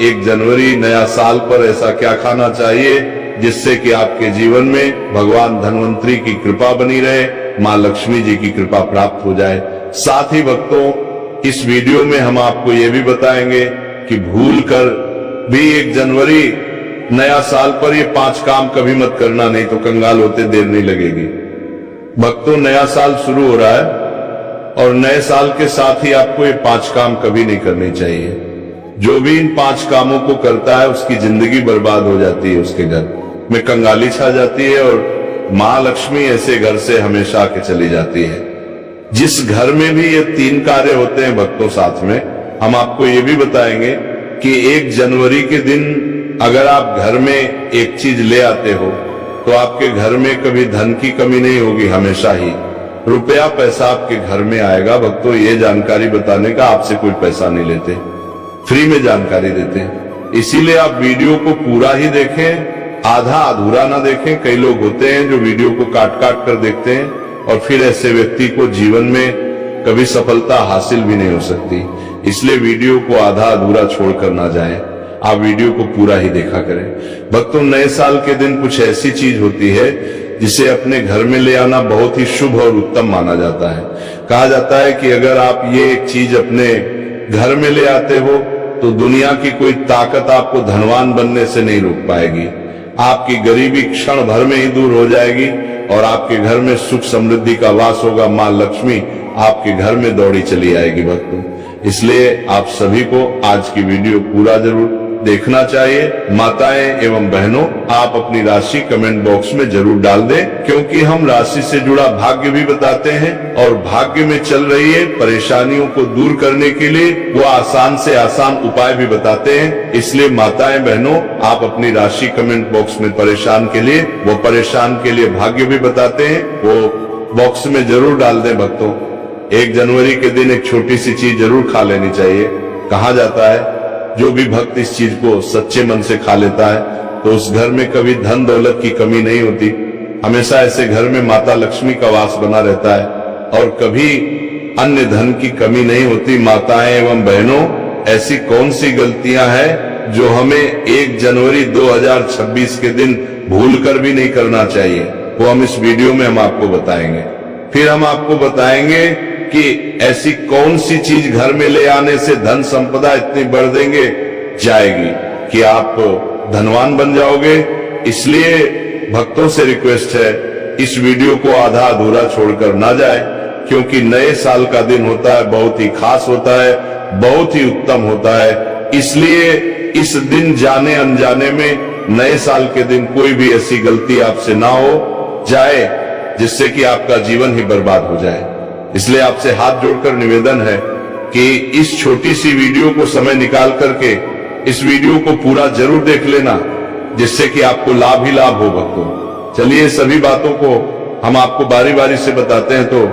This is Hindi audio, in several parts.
1 जनवरी नया साल पर ऐसा क्या खाना चाहिए जिससे कि आपके जीवन में भगवान धन्वंतरी की कृपा बनी रहे, मां लक्ष्मी जी की कृपा प्राप्त हो जाए। साथ ही भक्तों, इस वीडियो में हम आपको ये भी बताएंगे कि भूल कर भी 1 जनवरी नया साल पर ये 5 काम कभी मत करना, नहीं तो कंगाल होते देर नहीं लगेगी। भक्तों, नया साल शुरू हो रहा है और नए साल के साथ ही आपको ये 5 काम कभी नहीं करने चाहिए। जो भी इन 5 कामों को करता है उसकी जिंदगी बर्बाद हो जाती है, उसके घर में कंगाली छा जाती है और मां लक्ष्मी ऐसे घर से हमेशा के चली जाती है। जिस घर में भी ये 3 कार्य होते हैं भक्तों, साथ में हम आपको ये भी बताएंगे कि 1 जनवरी के दिन अगर आप घर में एक चीज ले आते हो तो आपके घर में कभी धन की कमी नहीं होगी, हमेशा ही रुपया पैसा आपके घर में आएगा। भक्तों, ये जानकारी बताने का आपसे कोई पैसा नहीं लेते, फ्री में जानकारी देते हैं। इसीलिए आप वीडियो को पूरा ही देखें, आधा अधूरा ना देखें। कई लोग होते हैं जो वीडियो को काट काट कर देखते हैं और फिर ऐसे व्यक्ति को जीवन में कभी सफलता हासिल भी नहीं हो सकती। इसलिए वीडियो को आधा अधूरा छोड़कर ना जाएं, आप वीडियो को पूरा ही देखा करें। भक्तों, नए साल के दिन कुछ ऐसी चीज होती है जिसे अपने घर में ले आना बहुत ही शुभ और उत्तम माना जाता है। कहा जाता है कि अगर आप ये एक चीज अपने घर में ले आते हो तो दुनिया की कोई ताकत आपको धनवान बनने से नहीं रोक पाएगी। आपकी गरीबी क्षण भर में ही दूर हो जाएगी और आपके घर में सुख समृद्धि का वास होगा। मां लक्ष्मी आपके घर में दौड़ी चली आएगी। भक्तों, इसलिए आप सभी को आज की वीडियो पूरा जरूर देखना चाहिए। माताएं एवं बहनों, आप अपनी राशि कमेंट बॉक्स में जरूर डाल दें, क्योंकि हम राशि से जुड़ा भाग्य भी बताते हैं और भाग्य में चल रही है परेशानियों को दूर करने के लिए वो आसान से आसान उपाय भी बताते हैं। इसलिए माताएं बहनों, आप अपनी राशि कमेंट बॉक्स में परेशान के लिए भाग्य भी बताते हैं, वो बॉक्स में जरूर डाल दें। भक्तों, 1 जनवरी के दिन एक छोटी सी चीज जरूर खा लेनी चाहिए। कहा जाता है जो भी भक्त इस चीज को सच्चे मन से खा लेता है तो उस घर में कभी धन दौलत की कमी नहीं होती। हमेशा ऐसे घर में माता लक्ष्मी का वास बना रहता है और कभी अन्य धन की कमी नहीं होती। माताएं एवं बहनों, ऐसी कौन सी गलतियां हैं जो हमें 1 जनवरी 2026 के दिन भूलकर भी नहीं करना चाहिए, वो हम इस वीडियो में हम आपको बताएंगे। फिर हम आपको बताएंगे कि ऐसी कौन सी चीज घर में ले आने से धन संपदा इतनी बढ़ देंगे जाएगी कि आप धनवान बन जाओगे। इसलिए भक्तों से रिक्वेस्ट है, इस वीडियो को आधा अधूरा छोड़कर ना जाए, क्योंकि नए साल का दिन होता है, बहुत ही खास होता है, बहुत ही उत्तम होता है। इसलिए इस दिन जाने अनजाने में नए साल के दिन कोई भी ऐसी गलती आपसे ना हो जाए जिससे कि आपका जीवन ही बर्बाद हो जाए। इसलिए आपसे हाथ जोड़कर निवेदन है कि इस छोटी सी वीडियो को समय निकाल करके इस वीडियो को पूरा जरूर देख लेना, जिससे कि आपको लाभ ही लाभ हो। भक्तों, चलिए सभी बातों को हम आपको बारी बारी से बताते हैं। तो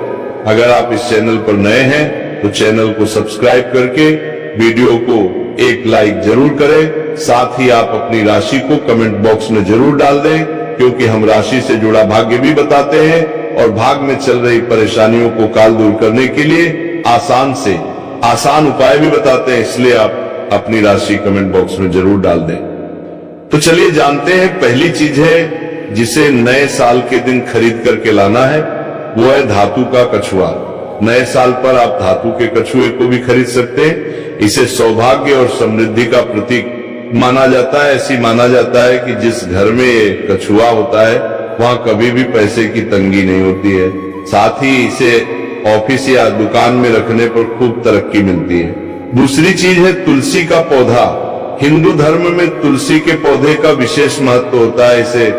अगर आप इस चैनल पर नए हैं तो चैनल को सब्सक्राइब करके वीडियो को एक लाइक जरूर करें। साथ ही आप अपनी राशि को कमेंट बॉक्स में जरूर डाल दें, क्योंकि हम राशि से जुड़ा भाग्य भी बताते हैं और भाग में चल रही परेशानियों को काल दूर करने के लिए आसान से आसान उपाय भी बताते हैं। इसलिए आप अपनी राशि कमेंट बॉक्स में जरूर डाल दें। तो चलिए जानते हैं, पहली चीज है जिसे नए साल के दिन खरीद करके लाना है, वो है धातु का कछुआ। नए साल पर आप धातु के कछुए को भी खरीद सकते हैं। इसे सौभाग्य और समृद्धि का प्रतीक माना जाता है। ऐसी माना जाता है कि जिस घर में ये कछुआ होता है वहां कभी भी पैसे की तंगी नहीं होती है। साथ ही इसे ऑफिस या दुकान में रखने पर खूब तरक्की मिलती है। दूसरी चीज है तुलसी का पौधा। हिंदू धर्म में तुलसी के पौधे का विशेष महत्व होता है। इसे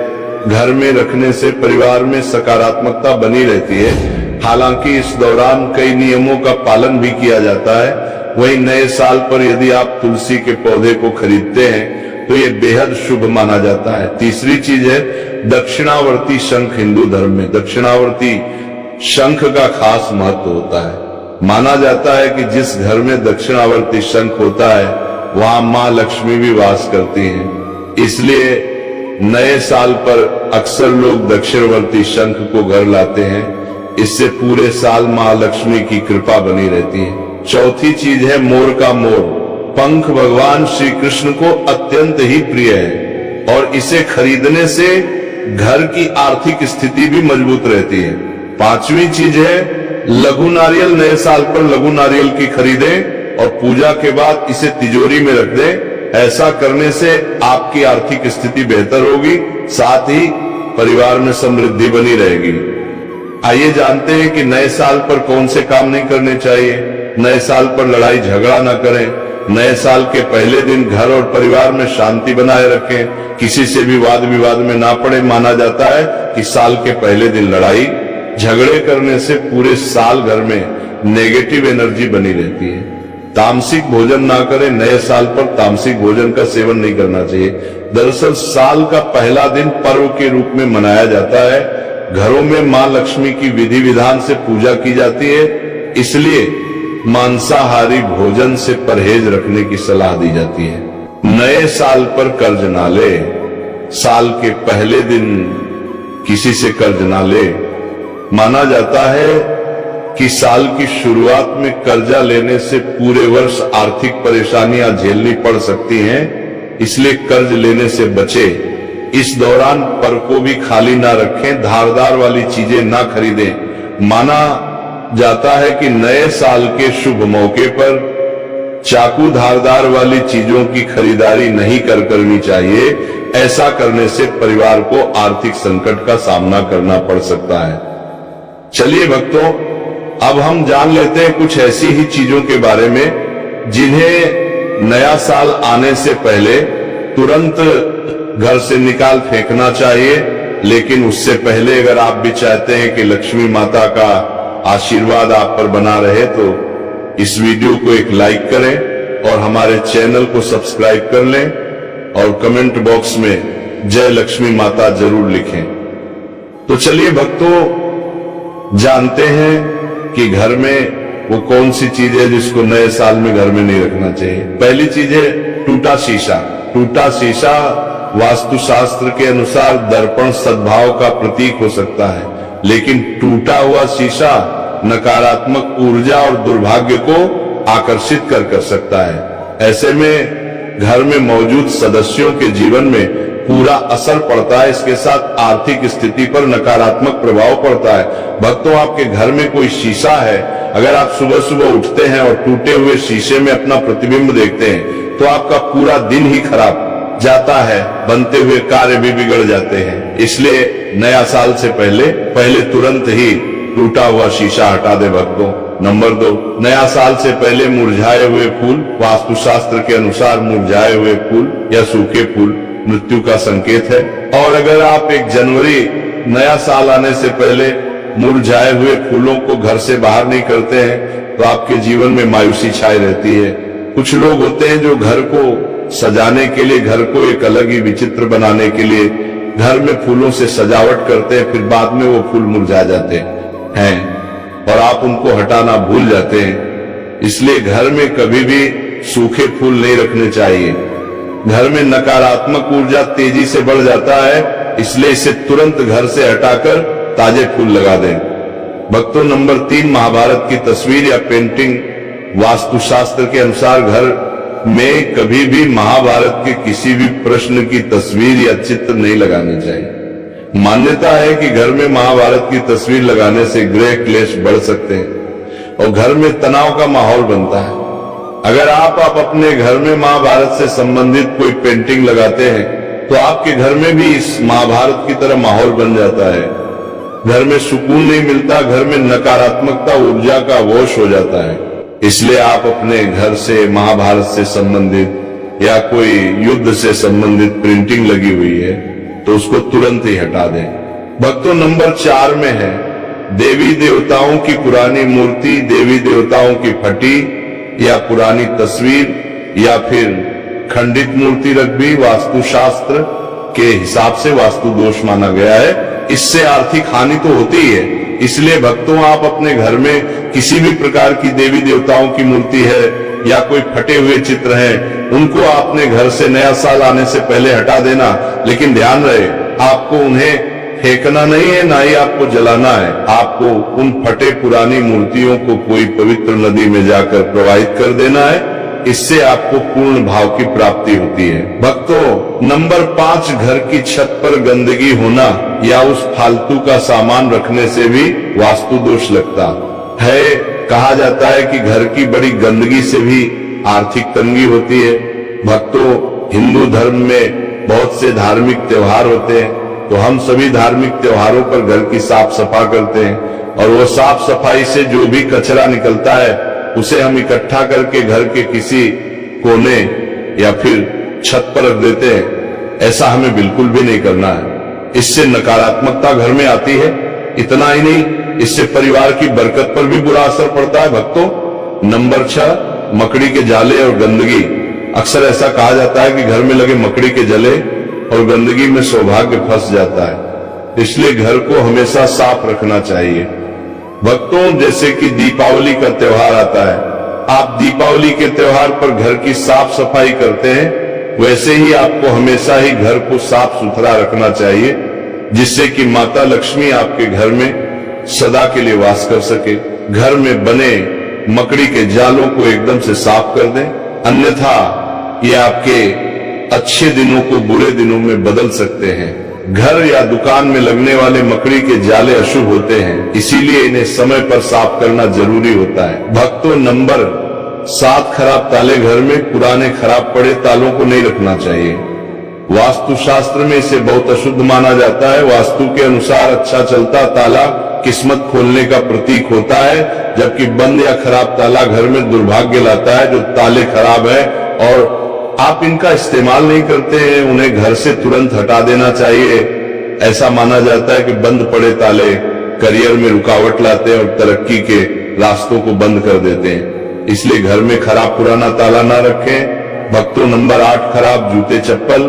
घर में रखने से परिवार में सकारात्मकता बनी रहती है। हालांकि इस दौरान कई नियमों का पालन भी किया जाता है। वहीं नए साल पर यदि आप तुलसी के पौधे को खरीदते हैं तो ये बेहद शुभ माना जाता है। तीसरी चीज है दक्षिणावर्ती शंख। हिंदू धर्म में दक्षिणावर्ती शंख का खास महत्व होता है। माना जाता है कि जिस घर में दक्षिणावर्ती शंख होता है वहां मां लक्ष्मी भी वास करती हैं। इसलिए नए साल पर अक्सर लोग दक्षिणवर्ती शंख को घर लाते हैं। इससे पूरे साल मां लक्ष्मी की कृपा बनी रहती है। चौथी चीज है मोर का मोर। पंख भगवान श्री कृष्ण को अत्यंत ही प्रिय है और इसे खरीदने से घर की आर्थिक स्थिति भी मजबूत रहती है। पांचवी चीज है लघु नारियल। नए साल पर लघु नारियल की खरीदें और पूजा के बाद इसे तिजोरी में रख दें। ऐसा करने से आपकी आर्थिक स्थिति बेहतर होगी, साथ ही परिवार में समृद्धि बनी रहेगी। आइए जानते हैं कि नए साल पर कौन से काम नहीं करने चाहिए। नए साल पर लड़ाई झगड़ा न करें। नए साल के पहले दिन घर और परिवार में शांति बनाए रखें। किसी से भी वाद विवाद में ना पड़े। माना जाता है कि साल के पहले दिन लड़ाई झगड़े करने से पूरे साल घर में नेगेटिव एनर्जी बनी रहती है। तामसिक भोजन ना करें। नए साल पर तामसिक भोजन का सेवन नहीं करना चाहिए। दरअसल साल का पहला दिन पर्व के रूप में मनाया जाता है। घरों में मां लक्ष्मी की विधि विधान से पूजा की जाती है, इसलिए मांसाहारी भोजन से परहेज रखने की सलाह दी जाती है। नए साल पर कर्ज ना ले। साल के पहले दिन किसी से कर्ज ना ले। माना जाता है कि साल की शुरुआत में कर्जा लेने से पूरे वर्ष आर्थिक परेशानियां झेलनी पड़ सकती हैं, इसलिए कर्ज लेने से बचे। इस दौरान पर को भी खाली ना रखें। धारदार वाली चीजें ना खरीदें। माना जाता है कि नए साल के शुभ मौके पर चाकू धारदार वाली चीजों की खरीदारी नहीं करनी चाहिए। ऐसा करने से परिवार को आर्थिक संकट का सामना करना पड़ सकता है। चलिए भक्तों, अब हम जान लेते हैं कुछ ऐसी ही चीजों के बारे में जिन्हें नया साल आने से पहले तुरंत घर से निकाल फेंकना चाहिए। लेकिन उससे पहले अगर आप भी चाहते हैं कि लक्ष्मी माता का आशीर्वाद आप पर बना रहे, तो इस वीडियो को एक लाइक करें और हमारे चैनल को सब्सक्राइब कर लें और कमेंट बॉक्स में जय लक्ष्मी माता जरूर लिखें। तो चलिए भक्तों, जानते हैं कि घर में वो कौन सी चीज है जिसको नए साल में घर में नहीं रखना चाहिए। पहली चीज है टूटा शीशा। टूटा शीशा वास्तुशास्त्र के अनुसार दर्पण सद्भाव का प्रतीक हो सकता है, लेकिन टूटा हुआ शीशा नकारात्मक ऊर्जा और दुर्भाग्य को आकर्षित कर सकता है। ऐसे में घर में मौजूद सदस्यों के जीवन में पूरा असर पड़ता है। इसके साथ आर्थिक स्थिति पर नकारात्मक प्रभाव पड़ता है। भक्तों, आपके घर में कोई शीशा है, अगर आप सुबह सुबह उठते हैं और टूटे हुए शीशे में अपना प्रतिबिंब देखते हैं, तो आपका पूरा दिन ही खराब जाता है। बनते हुए कार्य भी बिगड़ जाते हैं। इसलिए नया साल से पहले तुरंत ही टूटा हुआ शीशा हटा दे भक्तों। नंबर 2, नया साल से पहले मुरझाए हुए फूल। वास्तुशास्त्र के अनुसार मुरझाए हुए फूल या सूखे फूल मृत्यु का संकेत है। और अगर आप 1 जनवरी नया साल आने से पहले मुरझाए हुए फूलों को घर से बाहर नहीं करते हैं, तो आपके जीवन में मायूसी छाई रहती है। कुछ लोग होते हैं जो घर को सजाने के लिए, घर को एक अलग ही विचित्र बनाने के लिए घर में फूलों से सजावट करते हैं, फिर बाद में वो फूल मुरझा जाते हैं और आप उनको हटाना भूल जाते हैं। इसलिए घर में कभी भी सूखे फूल नहीं रखने चाहिए। घर में नकारात्मक ऊर्जा तेजी से बढ़ जाता है, इसलिए इसे तुरंत घर से हटाकर ताजे फूल लगा दें। भक्तों, नंबर 3, महाभारत की तस्वीर या पेंटिंग। वास्तुशास्त्र के अनुसार घर में कभी भी महाभारत के किसी भी प्रश्न की तस्वीर या चित्र नहीं लगाने चाहिए। मान्यता है कि घर में महाभारत की तस्वीर लगाने से ग्रह क्लेश बढ़ सकते हैं और घर में तनाव का माहौल बनता है। अगर आप अपने घर में महाभारत से संबंधित कोई पेंटिंग लगाते हैं, तो आपके घर में भी इस महाभारत की तरह माहौल बन जाता है। घर में सुकून नहीं मिलता, घर में नकारात्मकता ऊर्जा का वश हो जाता है। इसलिए आप अपने घर से महाभारत से संबंधित या कोई युद्ध से संबंधित प्रिंटिंग लगी हुई है, तो उसको तुरंत ही हटा दें। भक्तों, नंबर 4 में है देवी देवताओं की पुरानी मूर्ति, देवी देवताओं की फटी या पुरानी तस्वीर या फिर खंडित मूर्ति रख भी वास्तुशास्त्र के हिसाब से वास्तु दोष माना गया है। इससे आर्थिक हानि तो होती ही है। इसलिए भक्तों, आप अपने घर में किसी भी प्रकार की देवी देवताओं की मूर्ति है या कोई फटे हुए चित्र हैं, उनको आपने घर से नया साल आने से पहले हटा देना। लेकिन ध्यान रहे, आपको उन्हें फेंकना नहीं है, ना ही आपको जलाना है। आपको उन फटे पुरानी मूर्तियों को कोई पवित्र नदी में जाकर प्रवाहित कर देना है इससे आपको पूर्ण भाव की प्राप्ति होती है। भक्तों, नंबर 5, घर की छत पर गंदगी होना या उस फालतू का सामान रखने से भी वास्तु दोष लगता है। कहा जाता है कि घर की बड़ी गंदगी से भी आर्थिक तंगी होती है। भक्तों, हिंदू धर्म में बहुत से धार्मिक त्योहार होते हैं, तो हम सभी धार्मिक त्योहारों पर घर की साफ सफाई करते हैं और वो साफ सफाई से जो भी कचरा निकलता है उसे हम इकट्ठा करके घर के किसी कोने या फिर छत पर रख देते हैं। ऐसा हमें बिल्कुल भी नहीं करना है। इससे नकारात्मकता घर में आती है। इतना ही नहीं, इससे परिवार की बरकत पर भी बुरा असर पड़ता है। भक्तों, नंबर 6, मकड़ी के जाले और गंदगी। अक्सर ऐसा कहा जाता है कि घर में लगे मकड़ी के जले और गंदगी में सौभाग्य फंस जाता है, इसलिए घर को हमेशा साफ रखना चाहिए। भक्तों, जैसे कि दीपावली का त्योहार आता है, आप दीपावली के त्योहार पर घर की साफ सफाई करते हैं, वैसे ही आपको हमेशा ही घर को साफ सुथरा रखना चाहिए, जिससे कि माता लक्ष्मी आपके घर में सदा के लिए वास कर सके। घर में बने मकड़ी के जालों को एकदम से साफ कर दें, अन्यथा ये आपके अच्छे दिनों को बुरे दिनों में बदल सकते हैं। घर या दुकान में लगने वाले मकड़ी के जाले अशुभ होते हैं, इसीलिए इन्हें समय पर साफ करना जरूरी होता है। भक्तों, नंबर 7, खराब ताले। घर में पुराने खराब पड़े तालों को नहीं रखना चाहिए। वास्तु शास्त्र में इसे बहुत अशुद्ध माना जाता है। वास्तु के अनुसार अच्छा चलता ताला किस्मत खोलने का प्रतीक होता है, जबकि बंद या खराब ताला घर में दुर्भाग्य लाता है। जो ताले खराब है और आप इनका इस्तेमाल नहीं करते हैं, उन्हें घर से तुरंत हटा देना चाहिए। ऐसा माना जाता है कि बंद पड़े ताले करियर में रुकावट लाते हैं और तरक्की के रास्तों को बंद कर देते हैं, इसलिए घर में खराब पुराना ताला ना रखें। भक्तों, नंबर 8, खराब जूते चप्पल।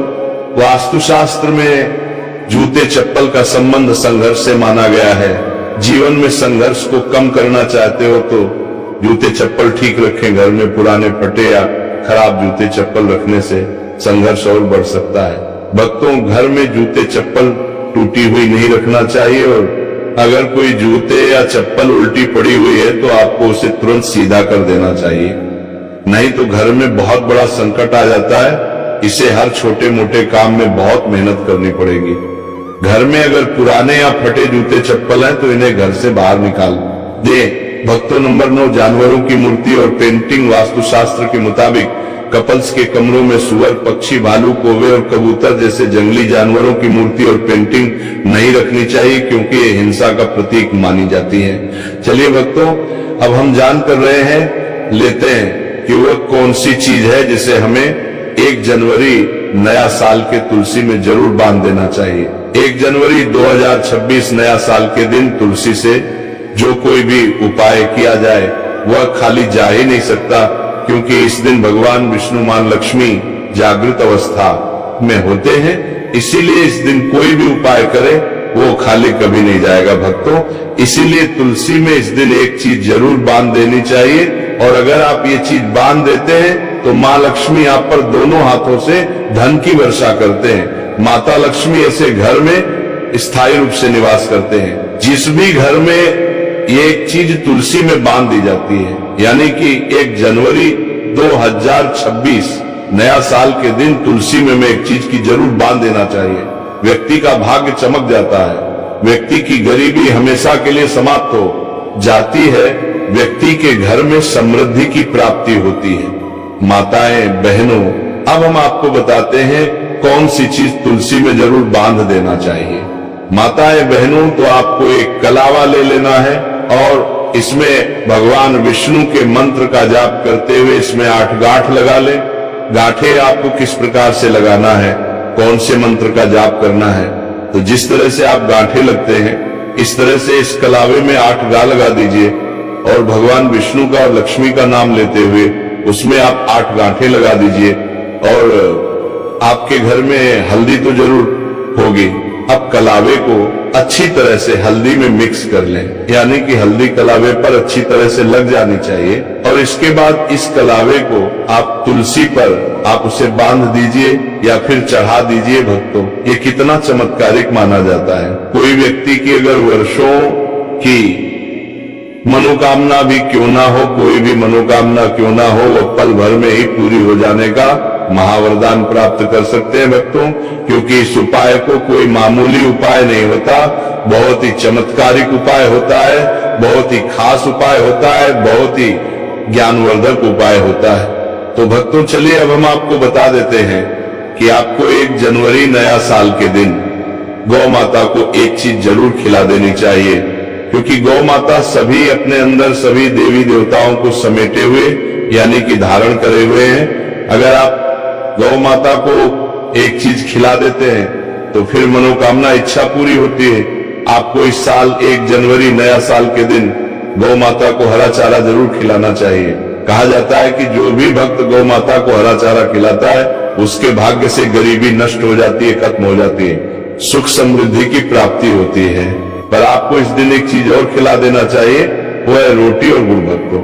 वास्तुशास्त्र में जूते चप्पल का संबंध संघर्ष से माना गया है। जीवन में संघर्ष को कम करना चाहते हो तो जूते चप्पल ठीक रखें। घर में पुराने फटे या खराब जूते चप्पल रखने से संघर्ष और बढ़ सकता है। भक्तों, घर में जूते चप्पल टूटी हुई नहीं रखना चाहिए और अगर कोई जूते या चप्पल उल्टी पड़ी हुई है तो आपको उसे तुरंत सीधा कर देना चाहिए, नहीं तो घर में बहुत बड़ा संकट आ जाता है। इसे हर छोटे मोटे काम में बहुत मेहनत करनी पड़ेगी। घर में अगर पुराने या फटे जूते चप्पल हैं तो इन्हें घर से बाहर निकाल दे। भक्तों, नंबर 9, जानवरों की मूर्ति और पेंटिंग। वास्तुशास्त्र के मुताबिक कपल्स के कमरों में सुअर, पक्षी, भालू, कौवे और कबूतर जैसे जंगली जानवरों की मूर्ति और पेंटिंग नहीं रखनी चाहिए, क्योंकि ये हिंसा का प्रतीक मानी जाती है। चलिए भक्तों, अब हम जान कर रहे हैं, लेते हैं कि वह कौन सी चीज है जिसे हमें 1 जनवरी नया साल के तुलसी में जरूर बांध देना चाहिए। 1 जनवरी 2026 नया साल के दिन तुलसी से जो कोई भी उपाय किया जाए वह खाली जा ही नहीं सकता, क्योंकि इस दिन भगवान विष्णु, मां लक्ष्मी जागृत अवस्था में होते हैं। इसीलिए इस दिन कोई भी उपाय करे वो खाली कभी नहीं जाएगा। भक्तों, इसीलिए तुलसी में इस दिन एक चीज जरूर बांध देनी चाहिए, और अगर आप ये चीज बांध देते हैं तो माँ लक्ष्मी आप पर दोनों हाथों से धन की वर्षा करते हैं। माता लक्ष्मी ऐसे घर में स्थायी रूप से निवास करते हैं। जिस भी घर में ये एक चीज तुलसी में बांध दी जाती है, यानी कि 1 जनवरी 2026 नया साल के दिन तुलसी में एक चीज की जरूर बांध देना चाहिए। व्यक्ति का भाग्य चमक जाता है, व्यक्ति की गरीबी हमेशा के लिए समाप्त हो जाती है, व्यक्ति के घर में समृद्धि की प्राप्ति होती है। माताएं, बहनों, अब हम आपको बताते हैं कौन सी चीज तुलसी में जरूर बांध देना चाहिए। माताएं, बहनों, तो आपको एक कलावा ले लेना है और इसमें भगवान विष्णु के मंत्र का जाप करते हुए इसमें 8 गांठ लगा ले। गांठे आपको किस प्रकार से लगाना है, कौन से मंत्र का जाप करना है, तो जिस तरह से आप गांठे लगते हैं इस तरह से इस कलावे में 8 गा लगा दीजिए और भगवान विष्णु का और लक्ष्मी का नाम लेते हुए उसमें आप 8 गांठे लगा दीजिए। और आपके घर में हल्दी तो जरूर होगी। अब कलावे को अच्छी तरह से हल्दी में मिक्स कर लें, यानी कि हल्दी कलावे पर अच्छी तरह से लग जानी चाहिए, और इसके बाद इस कलावे को आप तुलसी पर आप उसे बांध दीजिए या फिर चढ़ा दीजिए। भक्तों, ये कितना चमत्कारिक माना जाता है। कोई व्यक्ति की अगर वर्षों की मनोकामना भी क्यों ना हो, कोई भी मनोकामना क्यों ना हो, वो पल भर में ही पूरी हो जाने का महावरदान प्राप्त कर सकते हैं भक्तों। क्योंकि इस उपाय को कोई मामूली उपाय नहीं होता, बहुत ही चमत्कारिक उपाय होता है, बहुत ही खास उपाय होता है, बहुत ही ज्ञानवर्धक उपाय होता है। तो भक्तों चलिए अब हम आपको बता देते हैं कि आपको 1 जनवरी नया साल के दिन गौ माता को एक चीज जरूर खिला देनी चाहिए। क्योंकि गौ माता सभी अपने अंदर सभी देवी देवताओं को समेटे हुए यानी कि धारण करे हुए हैं। अगर आप गौ माता को एक चीज खिला देते हैं तो फिर मनोकामना इच्छा पूरी होती है। आपको इस साल 1 जनवरी नया साल के दिन गौ माता को हरा चारा जरूर खिलाना चाहिए। कहा जाता है कि जो भी भक्त गौ माता को हरा चारा खिलाता है उसके भाग्य से गरीबी नष्ट हो जाती है, खत्म हो जाती है, सुख समृद्धि की प्राप्ति होती है। पर आपको इस दिन एक चीज और खिला देना चाहिए, वो है रोटी और गुड़ भक्तों।